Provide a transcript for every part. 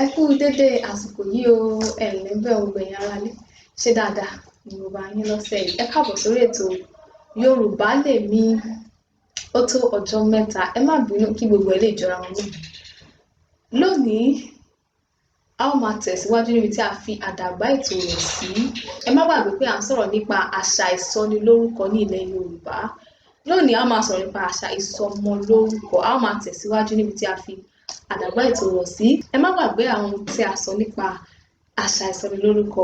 Ẹ kú dédé àsìkò yìí o, ẹ̀lẹ́ bẹ̀ o gbẹ̀yìn aráalé, ṣé dáadáa ni mo bá yín lọ́sẹ̀ yìí. Ẹ káàbọ̀ sórí ètò Yorùbá Lèmi. Ó tó ọjọ́ mẹ́ta, ẹ má bínú kí gbogbo ẹ lè jọra wọn lójú. Lónìí, a ó máa tẹ̀síwájú níbi tí a fi àdàgbà ètò rẹ̀ sí. Ẹ má gbàgbé pé à ń sọ̀rọ̀ nípa àṣà ìsọnilórúkọ ní ilẹ̀ Yorùbá. Lónìí, a máa sọ̀rọ̀ nípa àṣà ìsọmọlórúkọ. A ó máa tẹ̀síwájú níbi tí a fi àdàgbà ètò rọ̀ sí. Ẹ má gbàgbé àwọn ohun tí a sọ nípa àṣà ìsọnilórúkọ,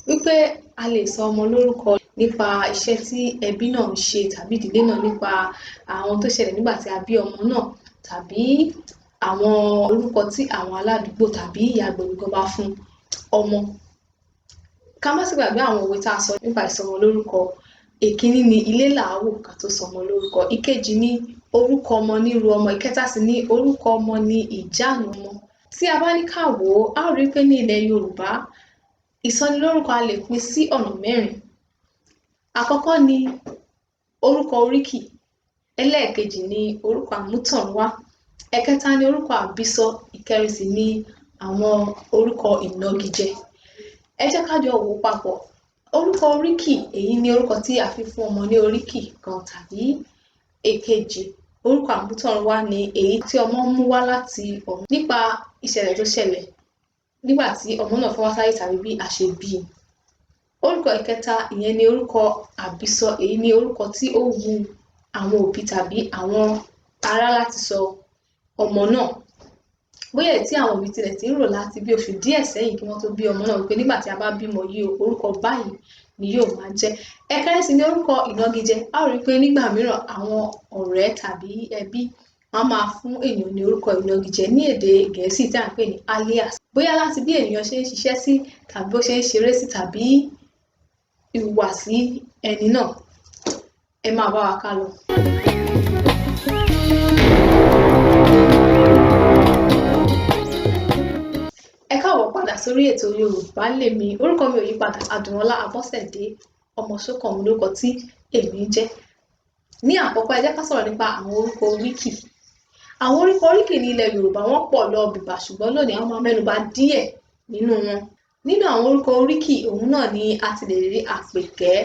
wípé a lè sọ ọmọ lórúkọ nípa iṣẹ́ tí ẹbí náà ń ṣe tàbí ìdílé náà, nípa àwọn tó ṣẹlẹ̀ nígbà tí a bí ọmọ náà, tàbí àwọn orúkọ tí àwọn aládùúgbò tàbí ìyá gbogbo bá fún ọmọ. Ká má sì gbàgbé àwọn òwe tá a sọ nípa ìsọmọ lórúkọ. Èkíní ni ilé làá wò ká tó sọmọ lórúkọ. Ìkejì ni orúkọ ọmọ ní ru ọmọ. Ìkẹta sì ni orúkọ ọmọ ní ìjánu ọmọ. Tí a bá ní ká wò ó, a ó rí pé ní ilẹ̀ Yorùbá, ìsọnilórúkọ a lè pín sí ọ̀nà mẹ́rin. Àkọ́kọ́ ni orúkọ oríkì, ẹlẹ́ẹ̀kejì ni orúkọ àmútọ̀runwá, ẹ̀kẹta ni orúkọ àbísọ, ìkẹrin sì ni àwọn orúkọ ìnagijẹ. Ẹ jẹ́ ká jọ wò ó papọ̀. Orúkọ oríkì, èyí ni orúkọ tí a fi fún ọmọ ní oríkì kan tàbí èkejì. Orúkọ àmútọ̀runwá ni èyí tí ọmọ mú wá láti ọ̀run nípa ìṣẹ̀lẹ̀ tó ṣẹlẹ̀ nígbà tí ọmọ náà fẹ́ wá sáyé tàbí bí a ṣe bí i. Orúkọ ìkẹta, ìyẹn ni orúkọ àbísọ. Èyí ni orúkọ tí ó wu àwọn òbí tàbí àwọn ará láti sọ ọmọ náà. Bóyá tí àwọn òbí tilẹ̀ ti ń rò láti bí oṣù díẹ̀ sẹ́yìn kí wọ́n tó bí ọmọ náà, wípé nígbà tí a bá bímọ yìí o, orúkọ báyìí ni yóò máa jẹ́. Ẹ̀kẹrin sì ni orúkọ ìnagijẹ. A ó rí i pé nígbà mìíràn àwọn ọ̀rẹ́ tàbí ẹbí wọ́n máa fún ènìyàn ní orúkọ ìnagijẹ ní èdè Gẹ̀ẹ́sì tí à ń pè ní alias. Bóyá láti bí ènìyàn ṣe ń ṣiṣẹ́ sí tàbí bó ṣe ń ṣeré sí tàbí ìhùwàsí ẹni náà. Ẹ máa bá wa ká lọ. Ẹ káàbọ̀ padà sórí ètò Yorùbá Lèmi. Orúkọ mi ò yí padà, Àdùnọlá Abọ́sẹ̀dé ọmọ Ṣókànmí lórúkọ tí èmi ń jẹ́. Ní àkọ́kọ́, ẹ jẹ́ ká sọ̀rọ̀ nípa àwọn orúkọ oríkì. Àwọn orúkọ oríkì ní ilẹ̀ Yorùbá wọ́n pọ̀ lọ bìbà, ṣùgbọ́n lónìí a máa mẹ́nu bà díẹ̀ nínú wọn. Nínú àwọn orúkọ oríkì, òun náà ni a ti lè rí Àpèkẹ́,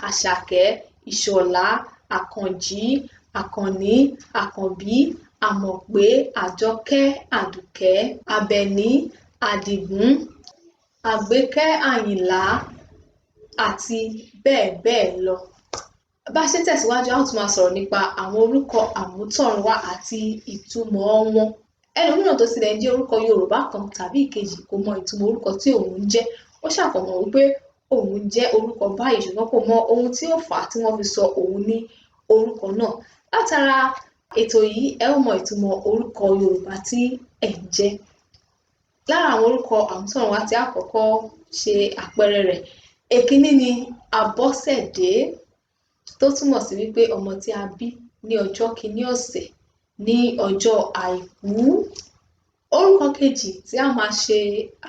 Àṣàkẹ́, Ìṣọ̀lá, Àkànjí, Àkànní, Àkànbí, Àmọ̀pé, Àjọkẹ́, Àdùkẹ́, Àbẹ̀ní, Àdìgún, Àgbékẹ́, Àyìnlá àti bẹ́ẹ̀ bẹ́ẹ̀ lọ. Bá ṣe tẹ̀síwájú, a ó tún máa sọ̀rọ̀ nípa àwọn orúkọ àmútọ̀runwá àti ìtumọ̀ wọn. Ẹlòmíràn tó tilẹ̀ jẹ́ orúkọ Yorùbá kan tàbí ìkejì kò mọ ìtumọ̀ orúkọ tí òun ń jẹ́. Ó ṣàkọmọ̀ wípé òun jẹ́ orúkọ báyìí, ṣùgbọ́n kò mọ ohun tí ó fà á tí wọ́n fi sọ òun ní orúkọ náà. Látara ètò yìí, ẹ ó mọ ìtumọ̀ orúkọ Yorùbá tí ẹ̀ ń jẹ́. Lára àwọn orúkọ àmútọ̀runwá tí a kọ́kọ́ ṣe àpẹẹrẹ rẹ̀, èkíní ni Abọ́sẹ̀dé, tó túmọ̀ sí wípé ọmọ tí a bí ní ọjọ́ kìíní ọ̀sẹ̀ ní ọjọ́ àìkú. Orúkọ kejì tí a máa ṣe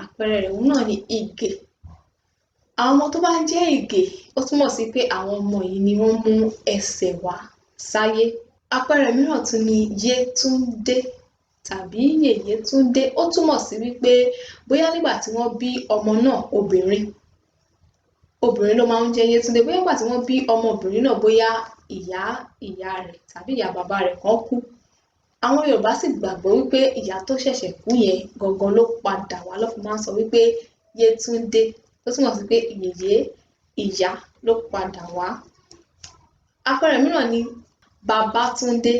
àpẹẹrẹ rẹ̀ òun náà ni Ìgè. Àwọn ọmọ tó bá jẹ́ Ìgè, ó túmọ̀ sí pé àwọn ọmọ yìí ni wọ́n mú ẹsẹ̀ wá sáyé. Àpẹẹrẹ mìíràn tún ni Yétúndé tàbí Yèyétúndé. Ó túmọ̀ sí wípé bóyá nígbà tí wọ́n bí ọmọ náà obìnrin ló máa ń jẹ́ Yétúndé. Bóyá nígbà tí wọ́n bí ọmọbìnrin náà, bóyá ìyá rẹ̀ tàbí ìyá bàbá rẹ̀ kan kú. Àwọn Yorùbá sì gbàgbọ́ wípé ìyá tó ṣẹ̀ṣẹ̀ kú yẹn gangan ló padà wá, ló fi máa ń sọ wípé Yétúndé, tó túmọ̀ sí pé ìyá ló padà wá. Àpẹẹrẹ mìíràn ni Babátúndé,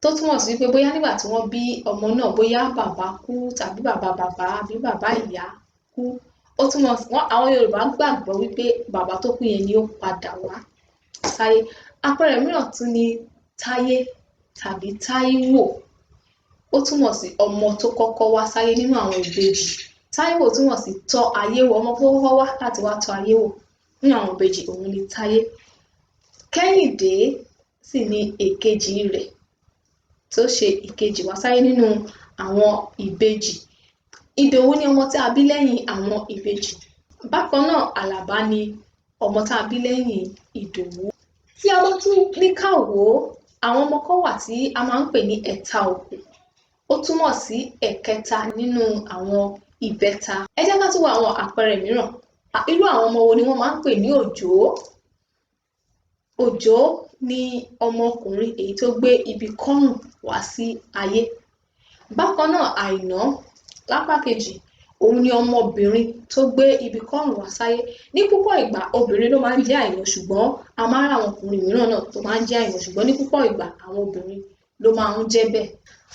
tó túmọ̀ sí wípé bóyá nígbà tí wọ́n bí ọmọ náà, bóyá bàbá kú tàbí bàbá àbí bàbá ìyá kú. Ó túmọ̀ sí àwọn Yorùbá gbàgbọ́ wípé bàbá tó kú yẹn ni ó padà wá sáyé. Àpẹẹrẹ mìíràn tún ni Táyé tàbí Táíwò. Ó túmọ̀ sí ọmọ tó kọ́kọ́ wá sáyé nínú àwọn ìbejì. Táíwò túmọ̀ sí tọ́ ayé wò, ọmọ tó kọ́kọ́ wá láti wá tọ́ ayé wò nínú àwọn ìbejì, òun ni Táyé. Kẹ́hìndé sì ni èkejì rẹ̀, tó ṣe ìkejì wá sáyé nínú àwọn ìbejì. Ìdòwú ni ọmọ tí a bí lẹ́yìn àwọn ìbejì. Bákan náà Àlàbá ni ọmọ tí a bí lẹ́yìn Ìdòwú. Tí a bá tún ní ká wò ó, àwọn ọmọ kan wà tí a máa ń pè ní ẹ̀ta òkun. Ó túmọ̀ sí ẹ̀kẹta nínú àwọn ìbẹ́ta. Ẹ jẹ́ ká tún wo àwọn àpẹẹrẹ mìíràn. Irú àwọn ọmọ wo ni wọ́n máa ń pè ní òjó? Òjó ni ọmọkùnrin èyí tó gbé ibi kọ́rùn wá sí ayé. Bákan náà Àìná lápá kejì, òun ni ọmọbìnrin tó gbé ibi kọ́rùn wá sáyé. Ní púpọ̀ ìgbà obìnrin ló máa ń jẹ́ Àìná, ṣùgbọ́n a máa ń rí àwọn ọkùnrin mìíràn náà tó máa ń jẹ́ Àìná, ṣùgbọ́n ní púpọ̀ ìgbà àwọn obìnrin ló máa ń jẹ́ bẹ́ẹ̀.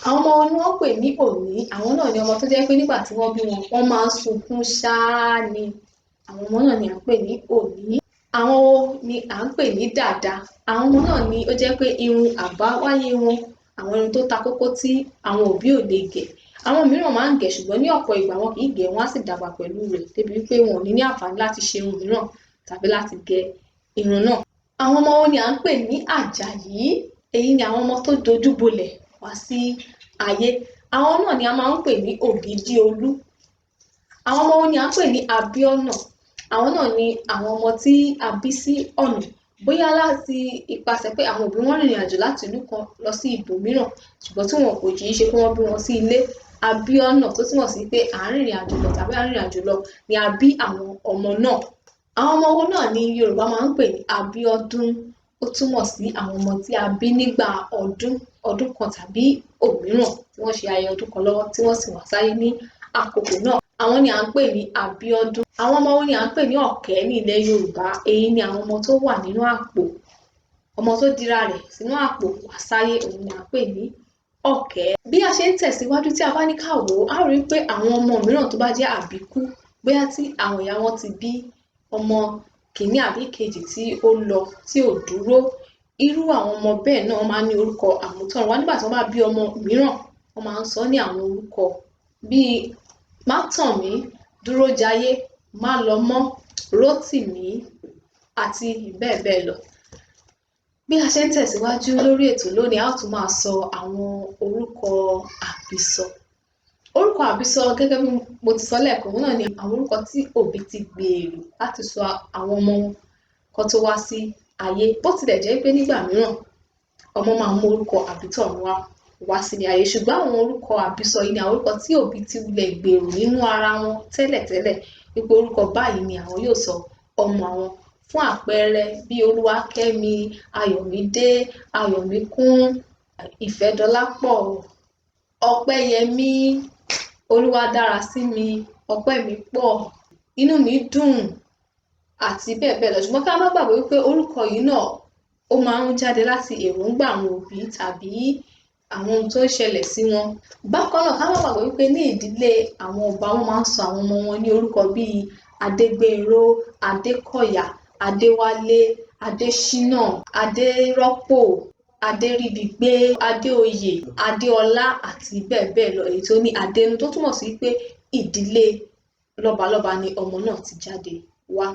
Àwọn ọmọ wọn ni wọ́n pè ní òní. Àwọn náà ni ọmọ tó jẹ́ pé nígbà tí wọ́n bí wọn, wọ́n máa ń sunkún ṣáá ni. Àwọn ọmọ náà ni à ń pè ní òní. Àwọn wo ni à ń pè ní dàda? Àwọn ọmọ náà ni ó jẹ́ pé irun àbáwáyé wọn, àwọn irun tó ta kókó tí àwọn òbí ò lè gẹ̀. Àwọn mìíràn máa ń gẹ̀, ṣùgbọ́n ní ọ̀pọ̀ ìgbà wọn kì í gẹ̀, wọ́n á sì dàgbà pẹ̀lú rẹ̀ débi wípé wọn ò ní àǹfààní láti ṣe irun mìíràn tàbí láti gẹ irun náà. Àwọn ọmọ wo ni à ń pè ní àjàyí? Èyí ni àwọn ọmọ tó dojú bolẹ̀ wá sí ayé. Àwọn náà ni a máa ń pè ní ògìdìolú. Àwọn ọmọ wo ni à ń pè ní abíọ́nà? Àwọn náà ni àwọn ọmọ tí a bí sí ọ̀nà, bóyá láti ipasẹ̀ pé àwọn òbí wọn rìnrìn àjò láti ìlú kan lọ sí ibòmíràn, ṣùgbọ́n tí wọn kò kì í ṣe pé wọ́n bí wọn sí ilé. Abíọ́nà tó túmọ̀ sí pé à ń rìnrìn àjò lọ tàbí à ń rìnrìn àjò lọ ni a bí àwọn ọmọ náà. Àwọn ọmọ wo náà ni Yorùbá máa ń pè ní abíọ́dún. Ó túmọ̀ sí àwọn ọmọ tí a bí nígbà ọdún kan tàbí òmíràn, tí wọ́n ṣe ayẹyẹ ọdún kan lọ́wọ́ tí wọ́n sì wá sáyé ní àkókò náà. Àwọn ni à ń pè ní abíọ́dún. Àwọn ọmọ wo ni à ń pè ní ọ̀kẹ́ ní ilẹ̀ Yorùbá? Èyí ni àwọn ọmọ tó wà nínú àpò. Ọmọ tó dira rẹ̀ sínú àpò wá sáyé, òun ni à ń pè ní ọ̀kẹ́. Bí a ṣe ń tẹ̀síwájú, tí a bá ní ká wò ó, a rí pé àwọn ọmọ mìíràn tó bá jẹ́ àbíkú, bóyá tí àwọn ìyá wọn ti bí ọmọ kìíní àbí kejì tí ó lọ tí ò dúró, irú àwọn ọmọ bẹ́ẹ̀ náà máa ń ní orúkọ àmútọ̀runwá. Nígbà tí wọ́n bá bí ọmọ mìíràn, wọ́n máa ń sọ ní àwọn orúkọ bíi Mátànmí, Dúrójayé, Málọmọ́, Rótìmí àti bẹ́ẹ̀ bẹ́ẹ̀ lọ. Bí a ṣe ń tẹ̀síwájú lórí ètò lónìí, a ó tún máa sọ àwọn orúkọ àbísọ. Orúkọ àbísọ, gẹ́gẹ́ bí mo ti sọ lẹ́ẹ̀kan, òun náà ni àwọn orúkọ tí òbí ti gbèrò láti sọ àwọn ọmọ wọn kan tó wá sí ayé. Bó tilẹ̀ jẹ́ pé nígbà mìíràn ọmọ máa ń mú orúkọ àbítọ̀run wá sílé ayé, ṣùgbọ́n àwọn orúkọ àbísọ yìí ni àwọn orúkọ tí òbí ti wulẹ̀ gbèrò nínú ara wọn tẹ́lẹ̀tẹ́lẹ̀ wípé orúkọ báyìí ni àwọn yóò sọ ọmọ àwọn. Fún àpẹẹrẹ bí Olúwakẹ́mi, Ayọ̀mídé, Ayọ̀míkún, Ìfẹ́dọlápọ̀, Ọpẹ́yẹmí, Olúwadárasími, Ọpẹ́mipọ̀, Inúmídùn àti bẹ́ẹ̀ bẹ́ẹ̀ lọ. Ṣùgbọ́n ká má gbàgbé wípé orúkọ yìí náà ó máa ń jáde láti èròǹgbà àwọn òbí tàbí àwọn ohun tó ń ṣẹlẹ̀ sí wọn. Bákan náà ká má gbàgbé wípé ní ìdílé àwọn ọba, wọn máa ń sọ àwọn ọmọ wọn ní orúkọ bíi Adégbénró, Adékọ̀yà, Adéwálé, Adéṣínà, Adérọ́pò, Adéríbigbé, Adéoyè, Adéọlá àti bẹ́ẹ̀ bẹ́ẹ̀ lọ, èyí tó ní Adénú, tó túmọ̀ sí pé ìdílé lọ́balọ́ba ni ọmọ náà ti jáde wá.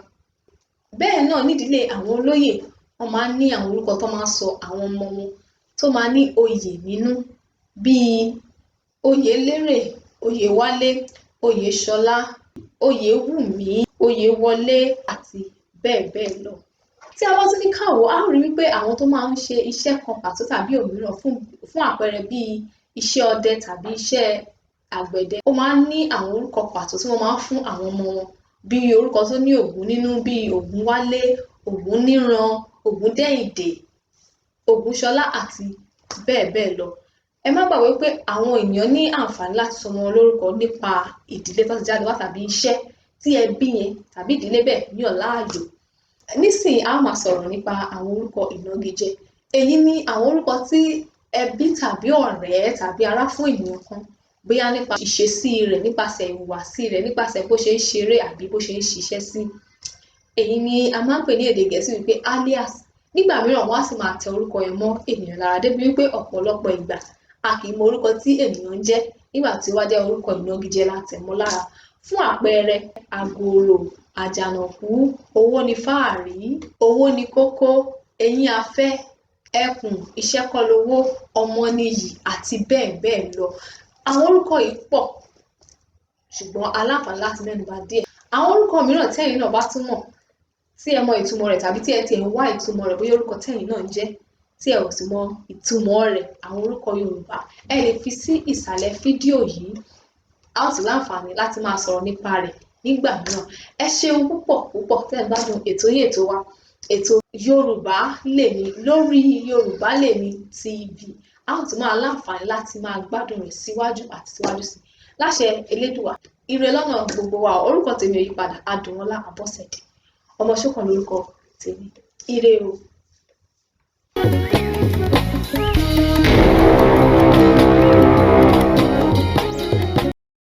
Bẹ́ẹ̀ náà nídìílé àwọn olóyè, wọ́n máa ń ní àwọn orúkọ tó máa ń sọ àwọn ọmọ wọn tó máa ní oyè nínú, bíi Oyèlérè, Oyèwálé, Oyèṣọlá, Oyèwùmí, Oyèwọlé àti bẹ́ẹ̀ bẹ́ẹ̀ lọ. Tí a bá tún ní ká wò, a rí wípé àwọn tó máa ń ṣe iṣẹ́ kan pàtó tàbí òmíràn, fún àpẹẹrẹ bíi iṣẹ́ ọdẹ tàbí iṣẹ́ àgbẹ̀dẹ, ó máa ń ní àwọn orúkọ pàtó tí wọ́n máa ń fún àwọn ọmọ wọn, bíi orúkọ tó ní Ògún nínú, bíi Ògúnwálé, Ògúnníran, Ògúndéìndé, Ògúnṣọlá àti bẹ́ẹ̀ bẹ́ẹ̀ lọ. Ẹ má gbàgbé pé àwọn èèyàn ní àǹfààní láti sọ ọmọ wọn lórúkọ nípa ìdílé tó ti jáde wá tàbí iṣẹ́ tí ẹbí yẹn tàbí ìdílé bẹ́ẹ̀ yàn láàyò. Nísìnyí a máa sọ̀rọ̀ nípa àwọn orúkọ ìnagijẹ. Èyí ni àwọn orúkọ tí ẹbí tàbí ọ̀rẹ́ tàbí ará fún ènìyàn kan, bóyá nípa ìṣesí rẹ̀, nípasẹ̀ ìhùwàsí rẹ̀, nípasẹ̀ bó ṣe ń ṣeré àbí bó ṣe ń ṣiṣẹ́ sí. Èyí ni a máa ń pè ní èdè Gẹ̀ẹ́sì wípé alias. Nígbà mìíràn wọ́n á sì máa tẹ orúkọ yẹn mọ́ ènìyàn lára débi wípé ọ̀pọ̀lọpọ̀ ìgbà a kì í mọ orúkọ tí ènìyàn ń jẹ́ nígbà tí ó wá jẹ́ orúkọ ìnagijẹ la tẹ̀ mọ́ lára. Fún àpẹẹrẹ Àgòrò, Àjànàkú, Owó ni fáàrí, Owó ni kókó, Eyín afẹ́, Ẹkùn, ṣùgbọ́n aláǹfààní láti mẹ́nuba díẹ̀. Àwọn orúkọ mìíràn tí ẹ̀yin náà bá tún mọ̀, tí ẹ mọ ìtumọ̀ rẹ̀ tàbí tí ẹ ti ẹ̀ ń wá ìtumọ̀ rẹ̀, bóyá orúkọ tí ẹ̀yin náà ń jẹ́ tí ẹ ò sì mọ ìtumọ̀ rẹ̀, àwọn orúkọ Yorùbá, ẹ lè fi sí ìsàlẹ̀ fídíò yìí. A ó sì láǹfààní láti máa sọ̀rọ̀ nípa rẹ̀ nígbà mìíràn. Ẹ ṣeun púpọ̀ tẹ́ ẹ gbádùn ètò yín, ètò wa, ètò Yorùbá Lèmi lórí Yorùbá Lèmi TV. A ó tún máa láǹfààní láti máa gbádùn rẹ̀ síwájú àti síwájú sí. Láṣẹ Elédùà, ire lọ́nà gbogbo wa. Orúkọ tèmi ò yípadà, Adùnọlá Abọ́sẹ̀dé. Ọmọ Ṣókàn lórúkọ tèmi. Ire o.